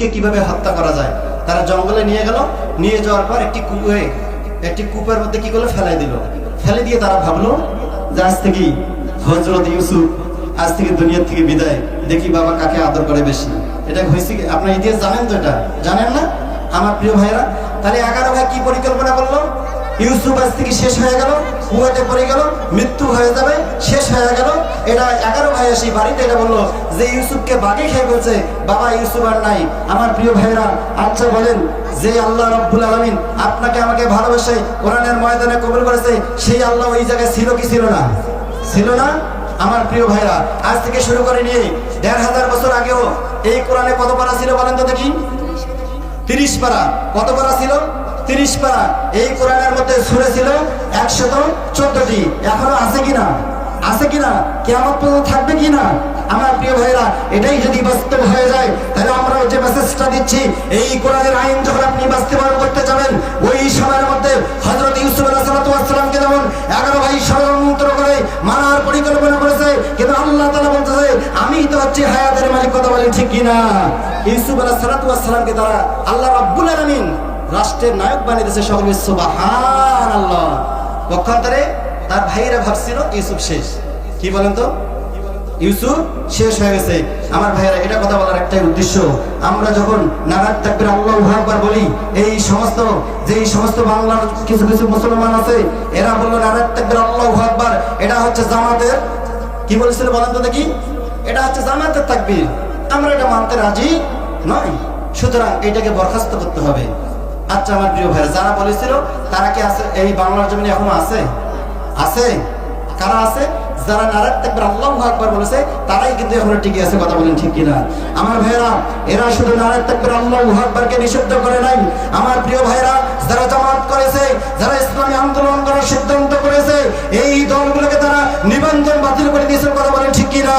ইউসুফকে কিভাবে হত্যা করা যায়। তারা জঙ্গলে নিয়ে গেল, নিয়ে যাওয়ার পর একটি কূপের মধ্যে কি করলো, ফেলে দিল। ফেলে দিয়ে তারা ভাবলো যে আজ থেকে হযরত ইউসুফ আজ থেকে দুনিয়ার থেকে বিদায়, দেখি বাবা কাকে আদর করে বেশি। এটা হয়েছে কি আপনার ইতিহাস জানেন তো? এটা জানেন না আমার প্রিয় ভাইরা? তাহলে 11 ভাই কি পরিকল্পনা করলো? ইউসুফ আজ থেকে শেষ হয়ে গেল, কুয়াতে পড়ে গেল, মৃত্যু হয়ে যাবে, শেষ হয়ে গেল। এটা 11 ভাই আসি বাড়িতে এটা বললো যে ইউসুফকে বাগে খেয়ে বলছে বাবা ইউসুফ আর নাই। আমার প্রিয় ভাইরা, আচ্ছা বলেন, যে আল্লাহ রাব্বুল আলামিন আপনাকে আমাকে ভালোবেসে কোরআনের ময়দানে কবুল করেছে, সেই আল্লাহ ওই জায়গায় ছিল কি ছিল না? ছিল না? আমার প্রিয় ভাইরা, আজ থেকে শুরু করে নিয়ে 1500 বছর আগেও এই কোরআনে কত পারা ছিল বলেন তো দেখি? 30 পারা। কত পারা ছিল? 30 পারা। এই কোরআনের মধ্যে সূরা ছিল 114টি। এখনো আছে কিনা? আছে কিনা? কিয়ামত পর্যন্ত থাকবে কিনা? আমার প্রিয় ভাইরা, এটাই যদি বাস্তব হয়ে যায়, তাহলে আমরা যে মেসেজটা দিচ্ছি, এই কোরআনের আইন যখন আপনি বাস্তবায়ন করতে যাবেন, ওই সময়ের মধ্যে হযরত ইউসুফ আলাইহিস সালামকে যেমন 11 ভাই ষড়যন্ত্র করে মারার পরিকল্পনা করেছে, কিন্তু আল্লাহ তাআলা বলতেছে আমি তো হচ্ছে হায়াতের মালিক। কথা বলেন ঠিক কিনা? ইউসুফ আলাইহিস সালামকে তারা আল্লাহ রাব্বুল আলামিন রাষ্ট্রের নায়ক বানিয়ে দিয়েছে। সকলে সুবহানাল্লাহ। পক্ষান্তরে তার ভাইরা ভাবছিল ইউসুফ শেষ। কি বলেন তো? ইউসুফ শেষ হয়ে গেছে। আমার ভাইরা, এটা কথা বলার একটাই উদ্দেশ্য, আমরা যখন নারায়ে তাকবীর আল্লাহু আকবার বলি, এই সমস্ত বাংলার কিছু কিছু মুসলমান আছে, এরা বললো নারায়ে তাকবীর আল্লাহু আকবার, এটা হচ্ছে জামাতের, কি বলেছিল বলেন তো দেখি? এটা হচ্ছে জামাতের তাকবীর। আমরা এটা মানতে রাজি নয়, সুতরাং এটাকে বরখাস্ত করতে হবে। আচ্ছা আমার প্রিয় ভাইরা, যারা বলেছিল তারা কি আছে এই বাংলার জমিনে? এখনো আছে? আছে? কারা আছে? যারা নারায়ে তাকবীর আল্লাহু আকবার বলেছে তারাই কিন্তু এখনো টিকে আছে। কথা বলেন ঠিক কিনা? আমার ভাইরা, এরা শুধু নারায়ে তাকবীর আল্লাহু আকবারকে নিষিদ্ধ করে নাই। আমার প্রিয় ভাইরা, যারা জামাত করেছে, যারা ইসলামী আন্দোলন করার সিদ্ধান্ত করেছে, এই দলগুলোকে তারা নিবন্ধন বাতিল করে দিয়েছে। কথা বলেন ঠিক কিনা?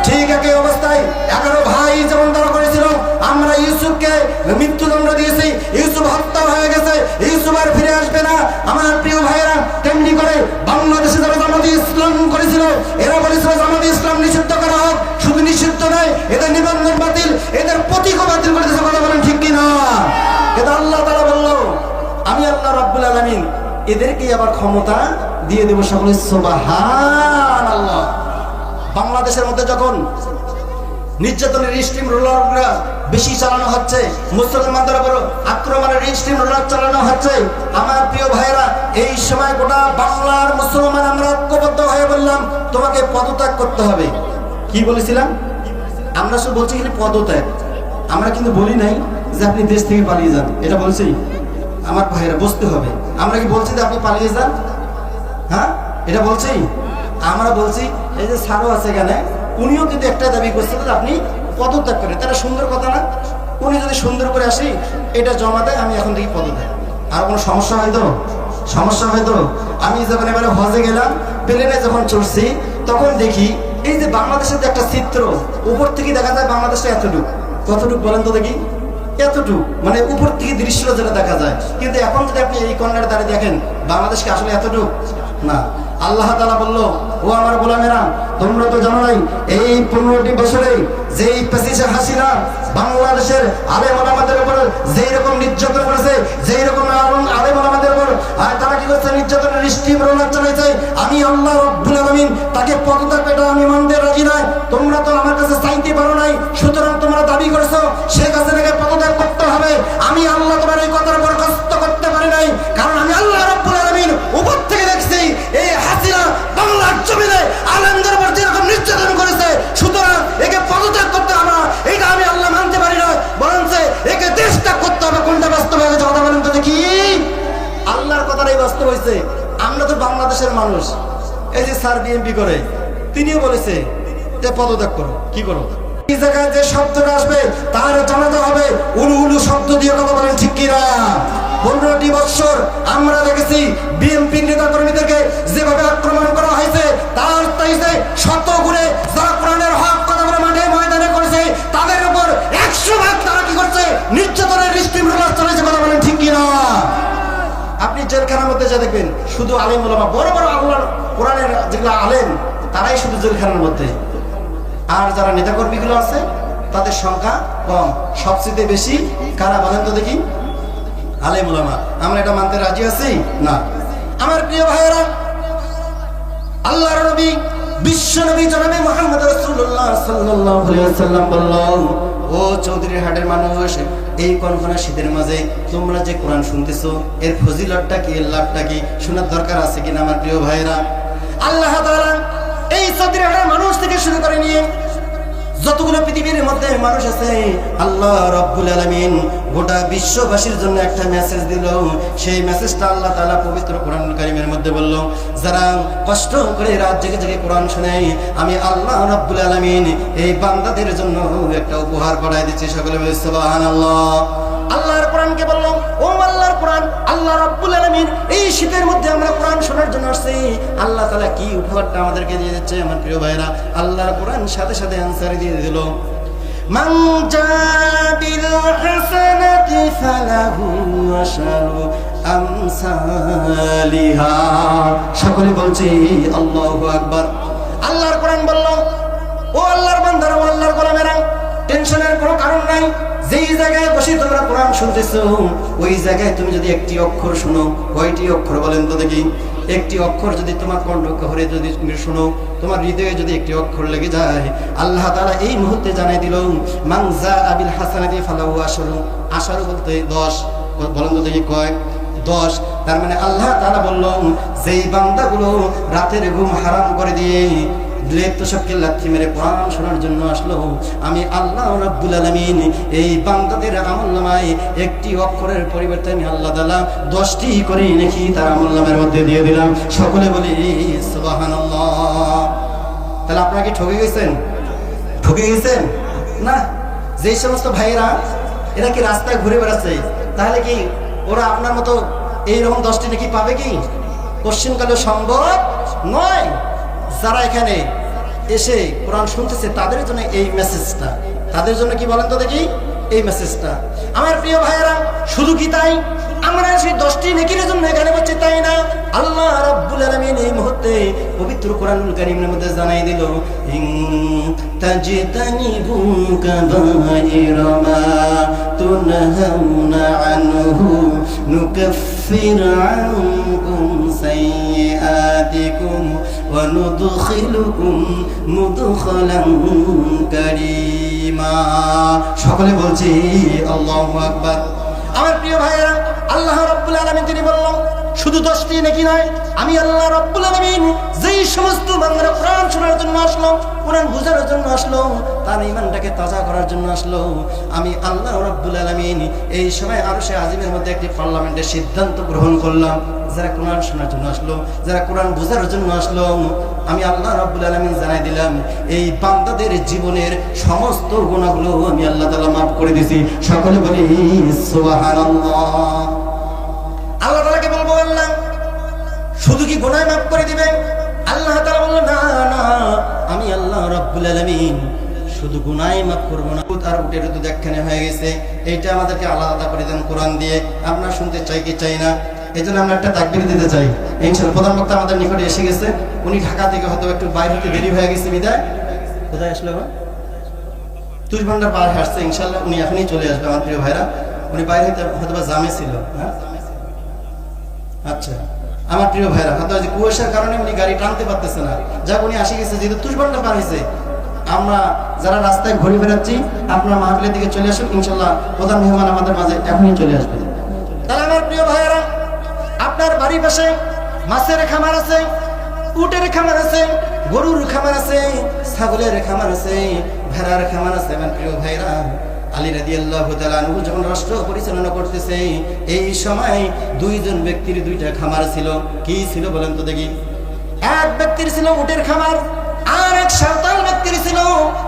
ঠিক একই অবস্থায় 11 ভাই যেমন তারা করেছিল, আমরা ইউসুফকে মৃত্যুদণ্ড দিয়েছি, ইউসুফ হত্যা হয়ে গেছে, ইউসুফ আর ফিরে আসবে না। আমার প্রিয় ভাইয়েরা, তেমনি করে বাংলাদেশে যারা জামাতে ইসলাম করেছিল, এরা বলেছিল জামাতে ইসলাম নিষিদ্ধ করা হোক। শুধু নিষিদ্ধ নয়, এদের নিবন্ধন বাতিল, এদের প্রতীকও বাতিল করে দিয়েছে। কথা বলেন ঠিক কিনা? এটা আল্লাহ তাআলা বলল আমি আল্লাহ রাব্বুল আলামিন এদেরকে আবার ক্ষমতা দিয়ে দেব। সকলে সুবহানাল্লাহ। বাংলাদেশের মধ্যে যখন নির্যাতনের স্ট্রিম রোলাররা বেশি চালানো হচ্ছে, মুসলমানদের উপর আক্রমণের স্ট্রিম রোলার চালানো হচ্ছে, আমার প্রিয় ভাইরা, এই সময় গোটা বাংলার মুসলমান আমরা ঐক্যবদ্ধ হয়ে বললাম তোমাকে পদত্যাগ করতে হবে। কি বলেছিলাম? আমরা শুধু বলছি কিন্তু পদত্যাগ, আমরা কিন্তু বলি নাই যে আপনি দেশ থেকে পালিয়ে যান। এটা বলছি আমার ভাইরা, বুঝতে হবে। আমরা কি বলছি যে আপনি পালিয়ে যান? হ্যাঁ, এটা বলছি? আমরা বলছি এই যে সারও আছে এখানে, উনিও কিন্তু একটা দাবি করছিল যে আপনি পদত্যাগ করেন। তারা সুন্দর কথা না? উনি যদি সুন্দর করে আসি এটা জমা দেয়, আমি এখন থেকে পদত্যাগ। আর কোনো সমস্যা হয়তো? সমস্যা হয়তো? আমি যখন এবারে হজে গেলাম, প্লেনে যখন চড়ছি, তখন দেখি এই যে বাংলাদেশের একটা চিত্র, উপর থেকে দেখা যায় বাংলাদেশটা এতটুকু। কতটুকু বলেন তো দেখি? এতটুকু, মানে উপর থেকে দৃশ্য যেটা দেখা যায়। কিন্তু এখন যদি আপনি এই কর্নারে দাঁড়িয়ে দেখেন, বাংলাদেশকে আসলে এতটুকু না। আল্লাহ তাআলা বলল, ও আমার গোলামেরা, তোমরা তো জানো নাই এই 15টি বছরে যেই প্যাসিসে হাসিনা বাংলাদেশের আলেম ওলামাদের উপর যেই রকম নির্যাতন করেছে, যেই রকম আলেম ওলামাদের উপর তারা কি করছে, নির্যাতনের স্টিম রোলার চালাইছে, আমি আল্লাহ রাব্বুল আলামিন তাকে পদত্যাগ এটা আমি মানতে রাজি নয়। তোমরা তো আমার কাছে চাইতে পারো নাই, সুতরাং তোমরা দাবি করছো শেখ হাসিনাকে পদত্যাগ করতে হবে। আমি আল্লাহ তোমার এই কথার বরখাস্ত করতে পারি নাই, কারণ আমি আল্লাহ রাব্বুল আলামিন উপর থেকে দেখছি এই হাসিনা বাংলার জমিনে আলেমদের উপর যেরকম নির্যাতন করেছে, সুতরাং একে পদত্যাগ করতে হবে। এটা আমি আল্লাহ মানতে পারি না, বরং একে দেশত্যাগ করতে হবে। কোনটা বাস্তব হয়ে গেছে কথা বলেন তো দেখি? আল্লাহর কথাটাই বাস্তব হয়েছে। আমরা তো বাংলাদেশের মানুষ। এই যে স্যার বিএমপি করে, তিনিও বলেছে যে পদত্যাগ করো। কি করো? এই জায়গায় যে শব্দটা আসবে তার জানাতে হবে উলু উলু শব্দ দিয়ে। কথা বলেন ঠিক কিনা? 15টি বছর আমরা দেখেছি বিএনপি নেতা কর্মীদেরকে যেভাবে আক্রমণ করা হয়েছে, তার চাইতে 100 গুণে যারা কোরআনের হক কথা বলে মাঠে ময়দানে করেছে, তাদের উপর 100 ভাগ তারা কি করছে, নির্যাতনের স্টিম রোলার চালাইছে। কথা বলেন ঠিক কিনা? আপনি জেলখানার মধ্যে যা দেখবেন শুধু আলেম ওলামা, বড় বড় আল্লাহর কোরআনের যেগুলো আলেম, তারাই শুধু জেলখানার মধ্যে। আর যারা নেতাকর্মীগুলো আছে তাদের সংখ্যা কম। সবচেয়ে বেশি কারা বলেন তো দেখি? আলেম উলামা। আমরা এটা মানতে রাজি আছি না। আমার প্রিয় ভাইয়েরা, আল্লাহর নবী বিশ্ব নবী জনাবে মুহাম্মদ রাসূলুল্লাহ সাল্লাল্লাহু আলাইহি ওয়াসাল্লাম বললেন, ও চৌধুরী হাটের মানুষ, এই কনকনা শীতের মাঝে তোমরা যে কোরআন শুনতেছো, এর ফজিলতটা কি, এর লাভটা কি শোনার দরকার আছে কিনা আমার প্রিয় ভাইয়েরা? আল্লাহ তাআলা এই চৌধুরী হাটের মানুষ থেকে শুরু করে নিয়ে যতগুলো পৃথিবীর মধ্যে মানুষ আছে, আল্লাহ রাব্বুল আলামিন গোটা বিশ্ববাসীর জন্য একটা মেসেজ দিল। সেই মেসেজটা আল্লাহ তাআলা পবিত্র কোরআনুল কারীমের মধ্যে বলল, যারা কষ্ট করে রাত জেগে জেগে কোরআন শুনে, আমি আল্লাহ রাব্বুল আলামিন এই বান্দাদের জন্য একটা উপহার পাঠাই দিচ্ছি। সকলে বলি সুবহানাল্লাহ। আল্লাহর কোরআনকে বলল, ও আল্লাহর কোরআন, আল্লাহ রাব্বুল আলামিন এই শীতের মধ্যে আমরা কোরআন শোনার জন্য আসছি, আল্লাহ তাআলা কি উপহারটা আমাদেরকে দিয়ে দিচ্ছে আমার প্রিয় ভাইরা? আল্লাহর কোরআন সাথে সাথে অ্যানসার দিয়ে দিল, মান জাবিল হাসানাতি ফালাহু আশারু আমসালিহা। সকলে বলছি আল্লাহু আকবার। আল্লাহর কোরআন বলল, ও আল্লাহর বান্দারা, ও আল্লাহর গোলামেরা, টেনশনের কোনো কারণ নাই। যেই জায়গায় বসে তোমরা কোরআন শুনতেছো, ওই জায়গায় তুমি যদি একটি অক্ষর শুনো, কয়টি অক্ষর বলেন তো দেখি? একটি অক্ষর যদি তোমার কণ্ঠে যদি তুমি শুনো, তোমার হৃদয়ে যদি একটি অক্ষর লেগে যায়, আল্লাহ তাআলা এই মুহূর্তে জানাই দিল, মান জাআবিল হাসানাতি ফালাহু আশরু। আশরু বলতে 10, বলেন তো দেখি কয়? 10। তার মানে আল্লাহ তাআলা বলল, যেই বান্দাগুলো রাতের ঘুম হারাম করে দিয়ে লেপ্তশক্তি লাথি মেরে কোরআন শোনার জন্য আসলো, আমি আল্লাহ রাব্বুল আলামিন এই বান্দাদের আমলনামায় একটি অক্ষরের পরিবর্তে আমি আল্লাহ তাআলা 10টি করে নেকি তার আমলনামার মধ্যে দিয়ে দিলাম। সকলে বলি সুবহানাল্লাহ। তাহলে আপনারা কি ঠকে গেছেন? ঠকে গেছেন না? যেই সমস্ত ভাইয়েরা এরা কি রাস্তায় ঘুরে বেড়াচ্ছে, তাহলে কি ওরা আপনার মতো এইরকম 10টি নাকি পাবে কি? কোশ্চিনকালে সম্ভব নয়। যারা এখানে এসে কোরআন শুনতেছে তাদের জন্য এই মেসেজটা, তাদের জন্য কি বলেন তো দেখি এই মেসেজটা। আমার প্রিয় ভাইয়েরা, শুধু কি তাই? আমরা সেই 10টি নেকির জন্য এখানে বসছি তাই না? আল্লাহ রাব্বুল আলামিন এই মুহূর্তে পবিত্র কোরআনুল কারীমের মধ্যে জানাই দিল, ইন তাজতানিবু কাবাইরা মা তুনহাউনা আনহু নুকাফির আনকুম সাইয়্যাতিকুম ওয়া নুদখিলুকুম মুদখালান কারীমা। সকলে বলছি আল্লাহু আকবার। আমার প্রিয় ভাইয়েরা, আল্লাহ রাব্বুল আলামিন তিনি বললেন, শুধু 10টি নাকি নয়, আমি আল্লাহ রাব্বুল আলামিন যেই সমস্ত বান্দারা কোরআন শোনার জন্য আসলো, কোরআন বোঝার জন্য আসলো, তার ঈমানটাকে তাজা করার জন্য আসলো, আমি আল্লাহ রাব্বুল আলামিন এই সময় আরশে আজিমের মধ্যে একটি পার্লামেন্টের সিদ্ধান্ত গ্রহণ করলাম। যারা কোরআন শোনার জন্য আসলো, যারা কোরআন বোঝার জন্য আসলো, আমি আল্লাহ রাব্বুল আলামিন জানাই দিলাম, এই বান্দাদের জীবনের সমস্ত গুনাহগুলো আমি আল্লাহ তাআলা মাফ করে দিয়েছি। সকলে বলি সুবহানাল্লাহ। আল্লাহ তাআলাকে বলবো, আল্লাহ শুধু কি গুনাহ মাফ করে দিবেন? আল্লাহ তাআলা বলল, না না, আমি আল্লাহ রাব্বুল আলামিন শুধু গুনাহ মাফ করব না, আর উটের দুধ একখানে হয়ে গেছে, এইটা আমাদেরকে আলাদা করে দেন কোরআন দিয়ে। আপনারা শুনতে চাই কি চাই না? এই জন্য আমরা একটা তাকবীর দিতে চাই। ইনশাআল্লাহ প্রধান বক্তা আমাদের নিকটে এসে গেছে, উনি ঢাকা থেকে হয়তো একটু বাইরে হতে দেরি হয়ে গেছে বিদায়। কোথায় আসলো? তুই ভান্ডার পার হয়ে আসছে, ইনশাআল্লাহ উনি এখনই চলে আসবে। আমার প্রিয় ভাইরা, উনি বাইরে হয়তো জামে ছিল। হ্যাঁ, আচ্ছা আমার প্রিয় ভাইরা, হয়তো কুয়াশার কারণে উনি গাড়ি টানতে পারতেছে না, যাক উনি আসে গেছে, যেহেতু তুষবান্ডা পার হয়েছে। আমরা যারা রাস্তায় ঘুরে বেড়াচ্ছি, আপনার মাহফিলের দিকে চলে আসুন, ইনশাআল্লাহ প্রধান মেহমান আমাদের মাঝে এখনই চলে আসবে। তাহলে আমার প্রিয় ভাইয়েরা, আপনার বাড়ির পাশে মাছের খামার আছে, উটের খামার আছে, গরুর খামার আছে, ছাগলের খামার আছে, ভেড়ার খামার আছে। আমার প্রিয় ভাইরা, আলী রাদিয়াল্লাহু তাআলা আনহু যখন রাষ্ট্র পরিচালনা করতেছে, এই সময় দুইজন ব্যক্তির দুইটা খামার ছিল। কি ছিল বলেন তো দেখি? এক ব্যক্তির ছিল উটের খামার, আর এক সাঁওতাল ব্যক্তির ছিল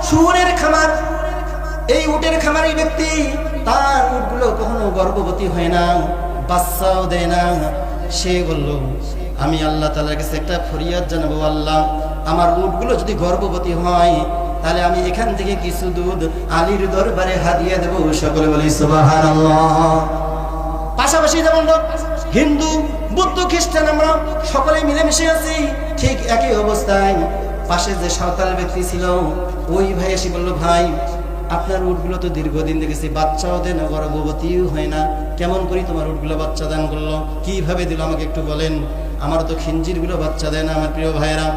শুয়োরের খামার। এই উটের খামারি ব্যক্তি, তার উটগুলো কখনো গর্ভবতী হয় না, বাচ্চাও দেয় না। সে বলল, আমি আল্লাহ তাআলার কাছে একটা ফরিয়াদ জানাবো, আল্লাহ আমার উটগুলো যদি গর্ভবতী হয়, তাহলে আমি এখান থেকে কিছু দুধ আলীর দরবারে হাদিয়া দেব। সকলে বলি সুবহানাল্লাহ। পাশাপাশি যেমন হিন্দু, বৌদ্ধ, খ্রিস্টান আমরা সকলে মিলেমিশে আছি, ঠিক একই অবস্থায় পাশে যে সাঁওতাল ব্যক্তি ছিল, ওই ভাই এসে বলল, ভাই আপনার উটগুলো তো দীর্ঘদিন দেখেছি বাচ্চাও দেয় না, গর্ভবতীও হয় না, কেমন করি তোমার উটগুলো বাচ্চা দান করলো, কিভাবে দিল আমাকে একটু বলেন, আমার তো খিঞ্জিরগুলো বাচ্চা দেয় না আমার প্রিয় ভাইয়েরা।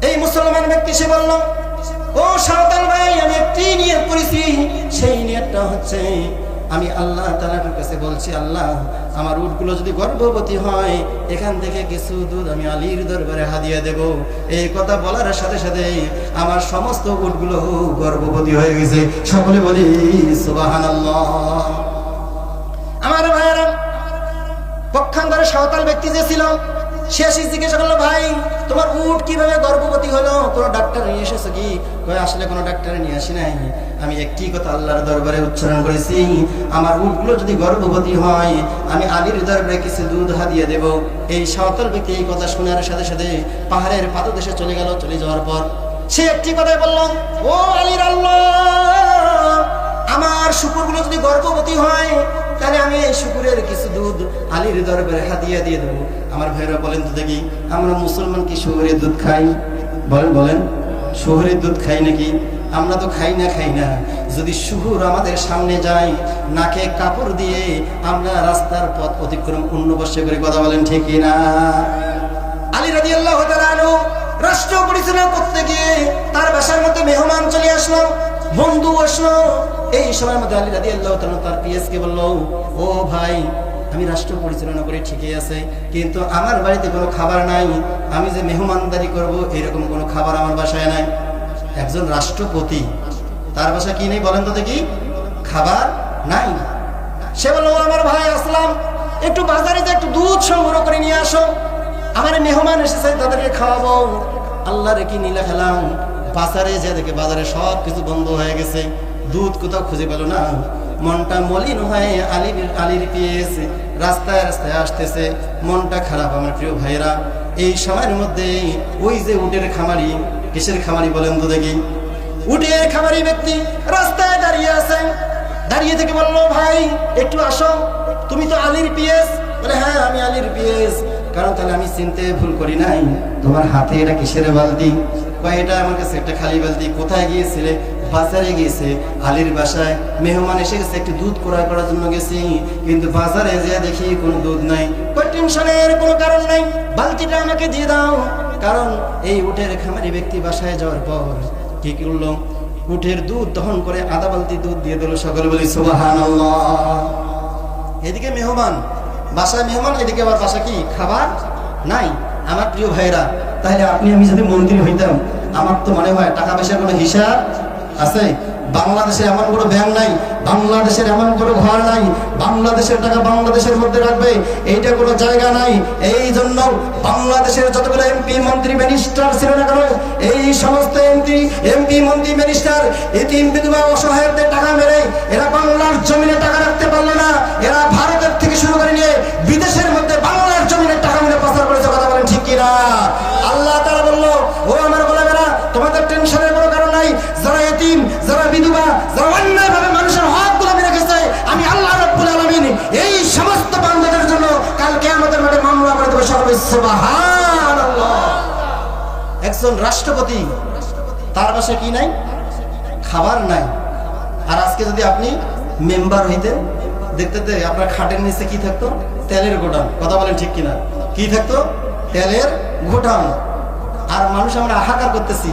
এই মুসলমান ব্যক্তি সে বলল, ও সাঁওতাল ভাই, আমি একটি নিয়ত করেছি, সেই নিয়তটা হচ্ছে আমি আল্লাহ তাআলার কাছে বলছি, আল্লাহ আমার উটগুলো যদি গর্ভবতী হয় এখান থেকে কিছু দুধ আমি আলীর দরবারে হাদিয়া দেব। এই কথা বলার সাথে সাথে আমার সমস্ত উটগুলো গর্ভবতী হয়ে গেছে। সকলে বলি সুবহানাল্লাহ। আমার ভাইয়েরা, পক্ষান্তরে সাঁওতাল ব্যক্তি যে ছিল সে এসে জিজ্ঞাসা করলো, ভাই তোমার উট কিভাবে গর্ভবতী হলো, কোনো ডাক্তার নিয়ে এসেছো কি? আসলে কোনো ডাক্তারে নিয়ে আসি নাই, আমি একটি কথা আল্লাহর দরবারে উচ্চারণ করেছি, আমার উটগুলো যদি গর্ভবতী হয় আমি আলীর দরবারে কিছু দুধ হাদিয়া দেব। এই সাঁওতাল ব্যক্তি এই কথা শোনার সাথে সাথে পাহাড়ের পাদদেশে চলে গেল। চলে যাওয়ার পর সে একটি কথাই বলল, ও আলীর আল্লাহ, আমার শুকুরগুলো যদি গর্ভবতী হয় তাহলে আমি এই শুকুরের কিছু দুধ আলীর দরবারে হাদিয়া দিয়ে দেবো। আমার ভাইরা বলেন তো দেখি, আমরা মুসলমান কি শুকুরের দুধ খাই? বলেন বলেন, শুকুরের দুধ খাই নাকি? আমরা তো খাই না। যদি শুকুর আমাদের সামনে যায়, নাকে কাপড় দিয়ে আমরা রাস্তার পথ অতিক্রম উন্নবস্য করে, কথা বলেন ঠিক না? আলী রাদিয়াল্লাহু তাআলা আনহু রাষ্ট্র পরিচালনা করতে গিয়ে তার বাসার মধ্যে মেহমান চলে আসলো, বন্ধু আসলো। এই সময়ের মধ্যে আলী রাদিয়াল্লাহু তাআলা তার পিএসকে বলল, ও ভাই, আমি রাষ্ট্র পরিচালনা করি ঠিকই আছে, কিন্তু আমার বাড়িতে কোনো খাবার নাই, আমি যে মেহমানদারি করব এরকম কোনো খাবার আমার বাসায় নাই। একজন রাষ্ট্রপতি, তার বাসায় কি নেই বলেন তো দেখি? খাবার নাই। সে বলল, আমার ভাই আসলাম, একটু বাজারে যে একটু দুধ সংগ্রহ করে নিয়ে আসো, আমার মেহমান এসেছে তাদেরকে খাওয়াবো। আল্লাহরে কি নীলা খেলাম, বাজারে যে দেখে বাজারে সব কিছু বন্ধ হয়ে গেছে, দুধ কোথাও খুঁজে পেল না। মনটা মলিন হয়ে আলীর পিএস রাস্তায় রাস্তায় আসতেছে, মনটা খারাপ আমার প্রিয় ভাইরা। এই সময়ের মধ্যে ওই যে উটের খামারি, কিসের খামারি বলেন তো দেখি? উটের খামারি ব্যক্তি রাস্তায় দাঁড়িয়ে আছে। দাঁড়িয়ে থেকে বললো, ভাই একটু আসো, তুমি তো আলীর পিএস? বলে, হ্যাঁ আমি আলীর পিএস। কারণ তাহলে আমি চিনতে ভুল করি নাই, তোমার হাতে এটা কিসের বালতি? কয়, এটা আমার কাছে একটা খালি বালতি। কোথায় গিয়েছিলে? বাজারে গিয়েছে, আলীর বাসায় মেহমান এসে গেছে, একটু দুধ ক্রয় করার জন্য গেছি, কিন্তু বাজারে যে দেখি কোনো দুধ নাই। কয়, টেনশনের কোনো কারণ নাই, বালতিটা আমাকে দিয়ে দাও। কারণ এই উটের খামারি ব্যক্তি বাসায় যাওয়ার পর কি করলো, উটের দুধ দহন করে আধা বালতি দুধ দিয়ে দিল। সকলে বলি সুবহানাল্লাহ। এদিকে মেহমান, বাসায় মেহমান, এদিকে আবার বাসা কি খাবার নাই। আমার প্রিয় ভাইরা, তাহলে আপনি আমি যদি মন্ত্রী হইতাম, আমার তো মনে হয় টাকা পয়সার কোনো হিসাব আছে? বাংলাদেশে এমন কোনো ব্যাংক নাই, বাংলাদেশের এমন কোনো ঘর নাই, বাংলাদেশের টাকা বাংলাদেশের মধ্যে রাখবে এইটা কোনো জায়গা নাই। এই জন্য বাংলাদেশের যতগুলো এমপি মন্ত্রী মিনিস্টার ছিল না কেন, এই সমস্ত এমপি মন্ত্রী মিনিস্টার এতিম বিধবা অসহায়দের টাকা মেরে এরা বাংলার জমিনে টাকা রাখতে পারলো না। এরা ভারতের থেকে শুরু করে নিয়ে বিদেশের মধ্যে বাংলার জমিনে টাকা মেরে পাচার করেছে। কথা বলেন ঠিক কিনা? আল্লাহ তাআলা বললো, ও আমার গোলামেরা, তোমাদের টেনশনের কোনো কারণ নাই। যারা এতিম, যারা বিধবা, যারা অন্যায়ভাবে মানুষের হকগুলো মেরে রেখেছে, আমি আল্লাহ রাব্বুল আলামিন এই সমস্ত বান্দাদের জন্য কাল কিয়ামতের মাঠে মামলা করে দেব। সকলে সুবহানাল্লাহ। একজন রাষ্ট্রপতি, তার বাসায় কি নাই? খাবার নাই। আর আজকে যদি আপনি মেম্বার হইতেন, দেখতে আপনার খাটের নিচে কি থাকতো? তেলের গোডাউন। কথা বলেন ঠিক কিনা? কি থাকতো? তেলের গোডাউন। আর মানুষ আমরা হাহাকার করতেছি,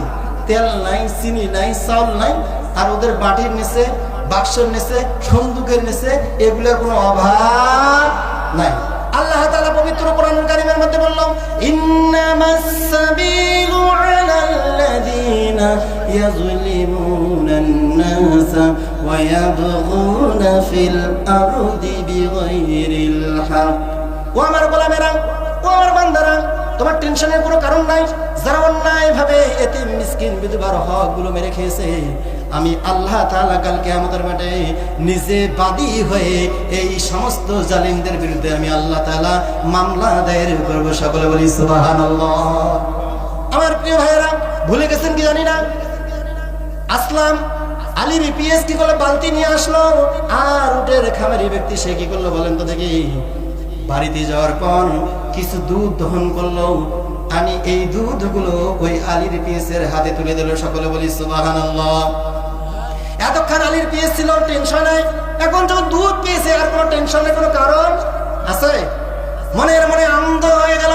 তেল নাই, চিনি নাই, চাউল নাই, আর ওদের বাটির নিচে, বাক্সের নিচে, সন্দুকের নিচে এগুলোর কোনো অভাব নাই। আল্লাহ তাআলা পবিত্র কোরআনুল কারীমের মধ্যে বললেন, ইন্নামাস সাবিলু আলাল্লাযীনা ইয়াযলিমুনান নাসা ওয়া ইয়াবগুনা ফিল আরদি বিগাইরিল হক। ও আমার গোলামেরা, ও আমার বান্দারা, তোমার টেনশনের কোনো কারণ নাই। যারা অন্যায়ভাবে এতিম মিসকিন বিধবার হকগুলো মেরে খেয়েছে, আমি আল্লাহ তাআলা কাল কিয়ামতের মাঠে নিজে বাদী হয়ে এই সমস্ত জালিমদের বিরুদ্ধে আমি আল্লাহ তাআলা মামলা দায়ের করব। সকলে বলি সুবহানাল্লাহ। আমার প্রিয় ভাইয়েরা, ভুলে গেছেন কি জানি না, আসলাম আলীর পিএস কি করলো? বালতি নিয়ে আসলো। আর উটের খামারি ব্যক্তি সে কি করলো বলেন তো দেখি? বাড়িতে যাওয়ার পর কিছু দুধ দহন করলো। আমি এই দুধগুলো ওই আলীর পিএসের হাতে তুলে দিল। সকলে বলি সুবহানাল্লাহ। এতক্ষণ আলীর পিএস ছিল টেনশনে, এখন যখন দুধ পেয়েছে আর কোনো টেনশনের কোনো কারণ আছে? মনের মনে আনন্দ হয়ে গেল।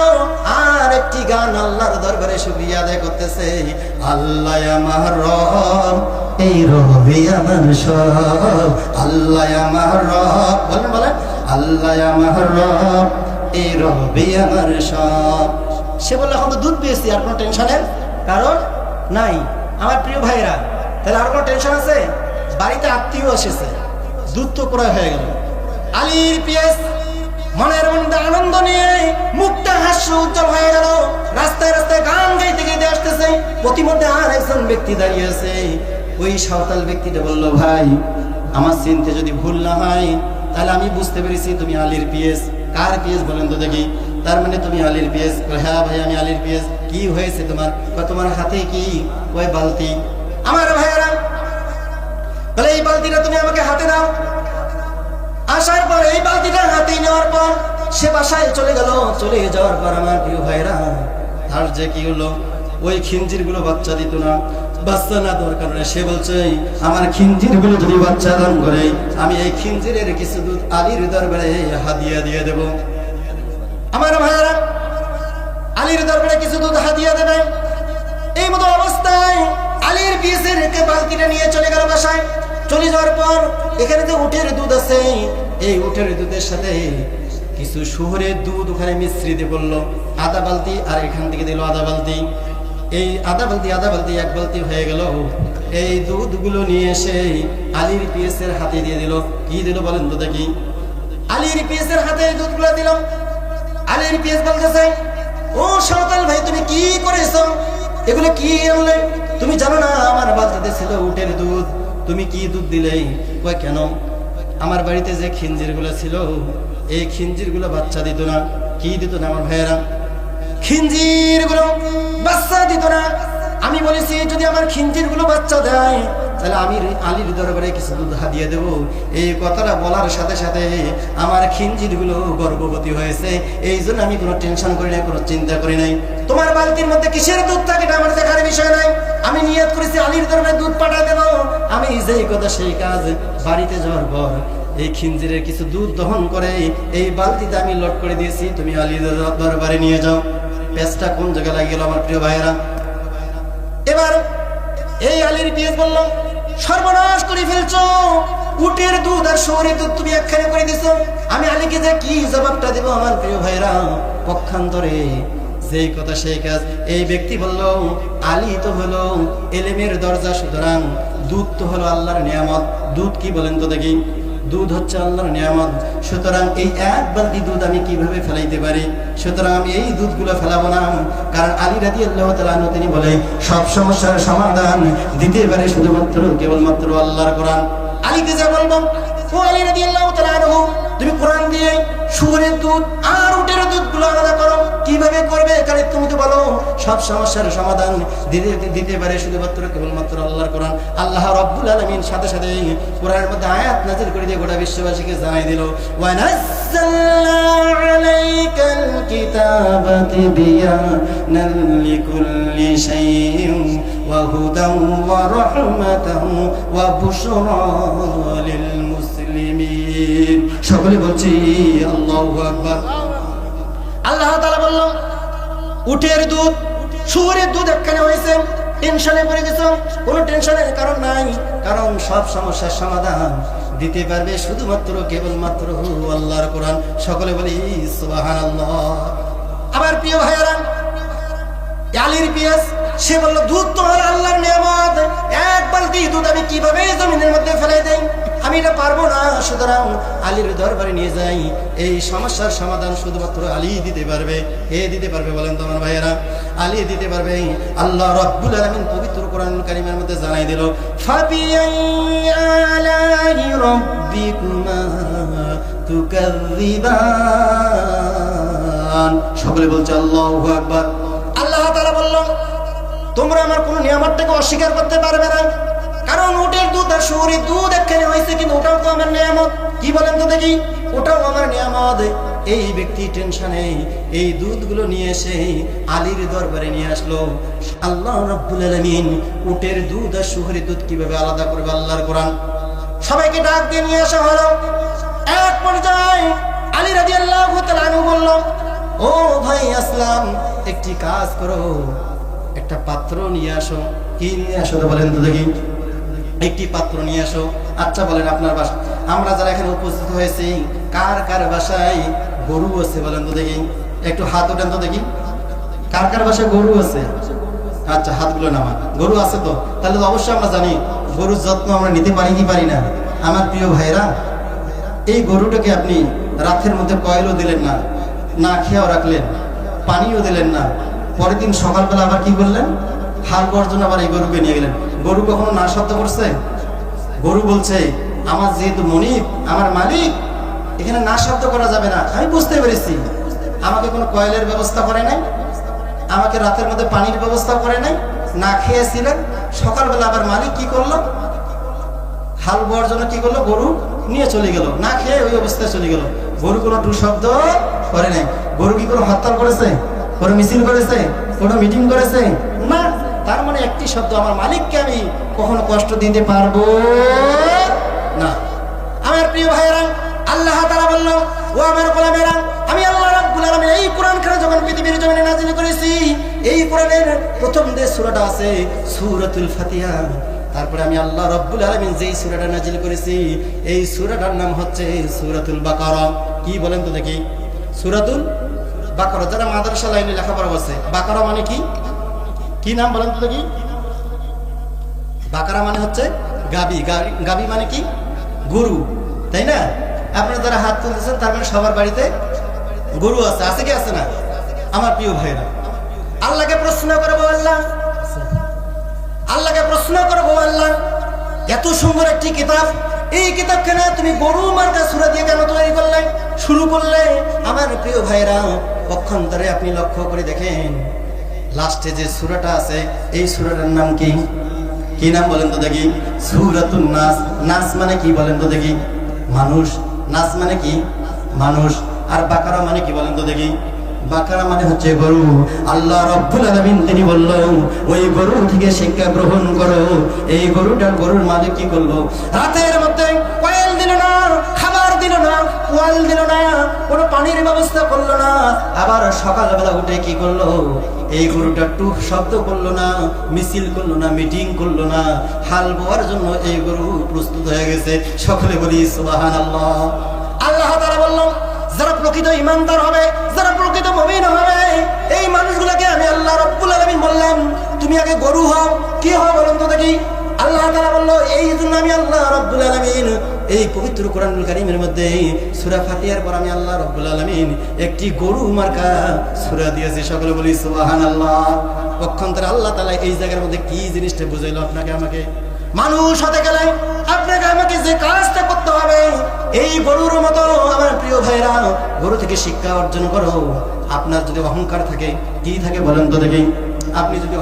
আর একটি গান আল্লাহর দরবারে শুকরিয়া আদায় করতেছে, আল্লাহ আমার রব, এই রবি আমার সব, আল্লাহ আমার রব, বলেন বলেন, আল্লাহ আমার রব, এই রবি আমার সব। সে বললো এখন তো দুধ পেয়েছি, আর কোনো টেনশনের কারণ নাই। আমার প্রিয় ভাইরা, তাহলে আর কোনো টেনশন আছে? বাড়িতে আত্মীয় এসেছে, দুধ তো ক্রয় হয়ে গেল। আলীর পিএস মনের মধ্যে আনন্দ নিয়ে মুখটা হাস্য উজ্জ্বল হয়ে গেল। রাস্তায় রাস্তায় গান গাইতে গাইতে আসতেছে। প্রতিমধ্যে আর একজন ব্যক্তি দাঁড়িয়ে আছে। ওই সাঁওতাল ব্যক্তিটা বলল, ভাই আমার চিনতে যদি ভুল না হয় তাহলে আমি বুঝতে পেরেছি তুমি আলীর পিএস। কার পিএস বলেন তো দেখি? তার মানে তুমি আলীর পিএস? হ্যাঁ ভাই আমি আলীর পিএস। কি হয়েছে তোমার? তোমার হাতে কি? ওই বালতি। আমার ভাইয়ারা বলে, এই বালতিটা তুমি আমাকে হাতে দাও। আসার পর এই বালতিটা হাতে নেওয়ার পর সে বাসায় চলে গেল। চলে যাওয়ার পর আমার প্রিয় ভাইরা, আর যে কি হলো, ওই খিঞ্জির গুলো বাচ্চা দিত না। বাচ্চা না দেওয়ার কারণে সে বলছে, আমার খিঞ্জির গুলো যদি বাচ্চা দান করে আমি এই খিঞ্জিরের কিছু দুধ আলীর দরবারে হাদিয়া দিয়ে দেব। আমার ভাইরা আলীর দরবারে কিছু দুধ হাদিয়া দেবে। এই মতো অবস্থায় আলীর পিএসের বালতিটা নিয়ে চলে গেল বাসায়। চলে যাওয়ার পর এখানে যে উটের দুধ আছে, এই উটের দুধের সাথে কিছু শুয়োরের দুধ ওখানে মিশ্রিত করলো। আধা বালতি আর এখান থেকে দিল আধা বালতি। এই আধা বালতি এক বালতি হয়ে গেল। এই দুধগুলো নিয়ে এসে আলীর পিএসের হাতে দিয়ে দিল। কি দিল বলেন তো দেখি? আলীর পিএসের হাতে দুধগুলো দিল। আলীর পিএস বলতেছে, ও সাঁওতাল ভাই তুমি কি করেছো? এগুলো কি আনলে? তুমি জানো না আমার বালতিতে ছিল উটের দুধ, তুমি কি দুধ দিলে? কই কেন? আমার বাড়িতে যে খিঞ্জির গুলো ছিল, এই খিঞ্জির গুলো বাচ্চা দিত না। কি দিত না আমার ভাইয়েরা? খিঞ্জির গুলো বাচ্চা দিত না। আমি বলেছি যদি আমার খিঞ্জির গুলো বাচ্চা দেয় তাহলে আমি আলীর দরবারে কিছু দুধ হাদিয়ে দেব। এই কথাটা বলার সাথে সাথে আমার খিঞ্জির গুলো গর্ভবতী হয়েছে। এই জন্য আমি কোনো টেনশন করি নাই, কোনো চিন্তা করি নাই। তোমার বালতির মধ্যে কিসের দুধ থাকে এটা আমার দেখার বিষয় নাই। আমি নিয়ত করেছি আলীর দরবারে দুধ পাঠা দেব। আমি যেই কথা সেই কাজ। বাড়িতে যাওয়ার পর এই খিঞ্জিরের কিছু দুধ দহন করে এই বালতিতে আমি লোড করে দিয়েছি, তুমি আলীর দরবারে নিয়ে যাও। পেঁচটা কোন জায়গায় লাগে গেল আমার প্রিয় ভাইয়েরা? এবার এই আলীর পিএস বলল, সর্বনাশ করে ফেলছো, উটের দুধ আর শুয়োরের দুধ তুমি একখানে করে দিছো। আমি আলীকে যে কি জবাবটা দেব আমার প্রিয় ভাইরা? পক্ষান্তরে যেই কথা সেই কাজ। এই ব্যক্তি বলল, আলী তো হলো এলেমের দরজা, সুতরাং দুধ তো হলো আল্লাহর নিয়ামত। দুধ কি বলেন তো দেখি? দুধ হচ্ছে আল্লাহর নিয়ামত। সুতরাং এই এক বালতি দুধ আমি কিভাবে ফেলাইতে পারি? সুতরাং আমি এই দুধগুলো ফেলাবো না। কারণ আলী রাদিয়াল্লাহু তাআলা আনহু তিনি বলে, সব সমস্যার সমাধান দিতে পারে শুধুমাত্র কেবলমাত্র আল্লাহর কোরআন। আলীকে যা বলবো, ও আলী রাদিয়াল্লাহু তাআলা আনহু, তুমি কোরআন দিয়ে শুয়োরের দুধ আর উটের দুধগুলো আলাদা করো। কিভাবে করবে? কারণ তুমি তো বলো সব সমস্যার সমাধান দিতে পারে শুধুমাত্র কেবলমাত্র আল্লাহর কোরআন। আল্লাহ রাব্বুল আলামিন সাথে সাথে কোরআনের মধ্যে আয়াত নাযিল করে দিয়ে গোটা বিশ্ববাসীকে জানাই দিল, ওয়া নাযালনা আলাইকাল কিতাবা তিবয়ানান লিকুল্লি শাইইন ওয়া হুদান ওয়া রাহমাতান ওয়া বুশরা লিল মুসলিমিন। সকলে বলছি আল্লাহু আকবার। আল্লাহ তাআলা বলল, উটের দুধ শুয়োরের দুধ একখানে হয়েছে। টেনশনে পড়ে গেছো? কোনো টেনশনের কারণ নাই, কারণ সব সমস্যার সমাধান দিতে পারবে শুধুমাত্র কেবলমাত্র আল্লাহর কোরআন। সকলে বলি সুবহানাল্লাহ। আমার প্রিয় ভাইয়েরা, আলীর পিএস সে বলল, দুধ তো হলো আল্লাহর নিয়ামত, এক বালতি দুধ আমি কিভাবে জমিনের মধ্যে ফেলে দেই? আমি এটা পারবো না। সুতরাং আলীর দরবারে নিয়ে যাই। এই সমস্যার সমাধান শুধুমাত্র আলী দিতে পারবে। কে দিতে পারবে বলেন তো আমার ভাইয়েরা? আলী দিতে পারবে। আল্লাহ রাব্বুল আলামিন পবিত্র কোরআনুল কারীমের মধ্যে জানাই দিল, ফাবিআইয়ি আলাহি রাব্বিকুমা তুকাযযিবান। সকলে বলছে আল্লাহু আকবার। আল্লাহ তাআলা বলল, তোমরা আমার কোন নিয়ামতটাকে অস্বীকার করতে পারবে না, কারণ উটের দুধ আর শুয়োরের দুধ একখানে হয়েছে, কিন্তু ওটাও তো আমার নিয়ামত। কি বলেন তো দেখি? ওটাও আমার নিয়ামত। এই ব্যক্তি টেনশনে এই দুধগুলো নিয়ে এসে আলীর দরবারে নিয়ে আসলো। আল্লাহ রাব্বুল আলামিন উটের দুধ আর শুকরের দুধ কিভাবে আলাদা করবে আল্লাহর কোরআন। সবাইকে ডাক দিয়ে নিয়ে আসা হলো। এক পর্যায়ে আলী রাদিয়াল্লাহু তাআলা আনহু বলল, ও ভাই আসলাম, একটি কাজ করো, একটা পাত্র নিয়ে আসো। কি নিয়ে আসো বলেন তো দেখি? একটি পাত্র নিয়ে আসো। আচ্ছা বলেন আপনার বাসা, আমরা যারা এখানে উপস্থিত হয়েছি কার কার বাসায় গরু আছে বলেন তো দেখি? একটু হাত ওঠেন তো দেখি, কার কার বাসায় গরু আছে? আচ্ছা, হাতগুলো নামান। গরু আছে তো? তাহলে তো অবশ্যই আমরা জানি গরুর যত্ন আমরা নিতে পারি কি পারি না। আমার প্রিয় ভাইরা, এই গরুটাকে আপনি রাতের মধ্যে কয়েলও দিলেন না, না খেয়েও রাখলেন, পানিও দিলেন না, পরের দিন সকালবেলা আবার কি করলেন? হাল বর্জন আবার এই গরুকে নিয়ে গেলেন। গরু কখনো না শব্দ করছে? গরু বলছে আমার যেহেতু মনিব, আমার মালিক, এখানে না শব্দ করা যাবে না। আমি বুঝতে পেরেছি, আমাকে কোনো কয়েলের ব্যবস্থা করে নাই, আমাকে রাতের মধ্যে পানির ব্যবস্থা করে নাই, না খেয়েছিলেন। সকালবেলা আবার মালিক কি করলো? হাল বোয়ার জন্য কি করলো? গরু নিয়ে চলে গেল, না খেয়ে ওই অবস্থায় চলে গেল। গরু কোনো টু শব্দ করে নাই। গরু কি কোনো হরতাল করেছে? কোনো মিছিল করেছে? কোনো মিটিং করেছে? না। তার মানে একটি শব্দ, আমার মালিককে আমি কখনো কষ্ট দিতে পারবো না। আমার প্রিয় ভাইয়েরা, আল্লাহ তাআলা বলল, ও আমার গোলামেরা, আমি আল্লাহ রাব্বুল আলামিন এই কোরআনখানা যখন পৃথিবীর জমিনে নাযিল করেছি, এই কোরআনের প্রথম যে সূরাটা আছে সূরাতুল ফাতিহা, তারপরে আমি আল্লাহ রাব্বুল আলামিন যেই সূরাটা নাযিল করেছি এই সূরাটার নাম হচ্ছে সূরাতুল বাকারা। কি বলেন তো দেখি? সূরাতুল বাকারা। যারা মাদ্রাসা লাইনে লেখাপড়া করছে, বাকারা মানে কি? কি নাম বলেন তো দেখি? বাকারা মানে হচ্ছে গাবি। গাবি মানে কি? গরু, তাই না? আপনারা যারা হাত তুলতেছেন তার মানে সবার বাড়িতে গরু আছে। আছে কি আছে না? আমার প্রিয় ভাইরা, আল্লাহকে প্রশ্ন করবো, আল্লাহকে প্রশ্ন করবো, আল্লাহ এত সুন্দর একটি কিতাব, এই কিতাবখানা তুমি গরু মার্কা সূরা দিয়ে কেন তৈরি করলে, শুরু করলে? আমার প্রিয় ভাইরা, পক্ষান্তরে আপনি লক্ষ্য করে দেখেন লাস্টে যে সূরাটা আছে এই সূরাটার নাম কি? কি নাম বলেন তো দেখি? সূরাতুন নাস। নাস মানে কি বলেন তো দেখি? মানুষ। নাস মানে কি? মানুষ। আর বাকারা মানে কি বলেন তো দেখি? বাকারা মানে হচ্ছে গরু। আল্লাহ রাব্বুল আলামিন তিনি বললেন, ওই গরু থেকে শিক্ষা গ্রহণ করো। এই গরুর মালিক কি করলো? রাতের মধ্যে কয়েল দিল না, খাবার দিল না, ওয়াল দিল না, কোনো পানির ব্যবস্থা করলো না। আবার সকালবেলা উঠে কি করলো? এই গরুটা টুক শব্দ করলো না, মিছিল করলো না, মিটিং করলো না। হাল বোয়ার জন্য এই গরু প্রস্তুত হয়ে গেছে। সকলে বলি সুবহানাল্লাহ। আল্লাহ তাআলা বলল, যারা প্রকৃত ইমানদার হবে, যারা প্রকৃত মুমিন হবে, এই মানুষগুলোকে আমি আল্লাহ রাব্বুল আলামিন বললাম, তুমি আগে গরু হও। কি হও বলেন তো দেখি? আল্লাহ তাআলা বলল, এই জন্য আমি আল্লাহ রাব্বুল আলামিন এই পবিত্র কোরআনুল কারীমের মধ্যে সূরা ফাতিহার পর আমি আল্লাহ রাব্বুল আলামিন একটি গরু মার্কা সূরা দিয়েছি। সকলে বলি সুবহানাল্লাহ। পক্ষান্তরে আল্লাহ তাআলা এই জায়গার মধ্যে কি জিনিসটা বুঝাইলো আপনাকে আমাকে? মানুষ হতে গেলে আপনাকে আমাকে যে কাজটা করতে হবে এই গরুর মতো। আমার প্রিয় ভাইরা, গরু থেকে শিক্ষা অর্জন করো। আপনার যদি অহংকার থাকে, কি থাকে বলেন তো দেখি? আপনি যদি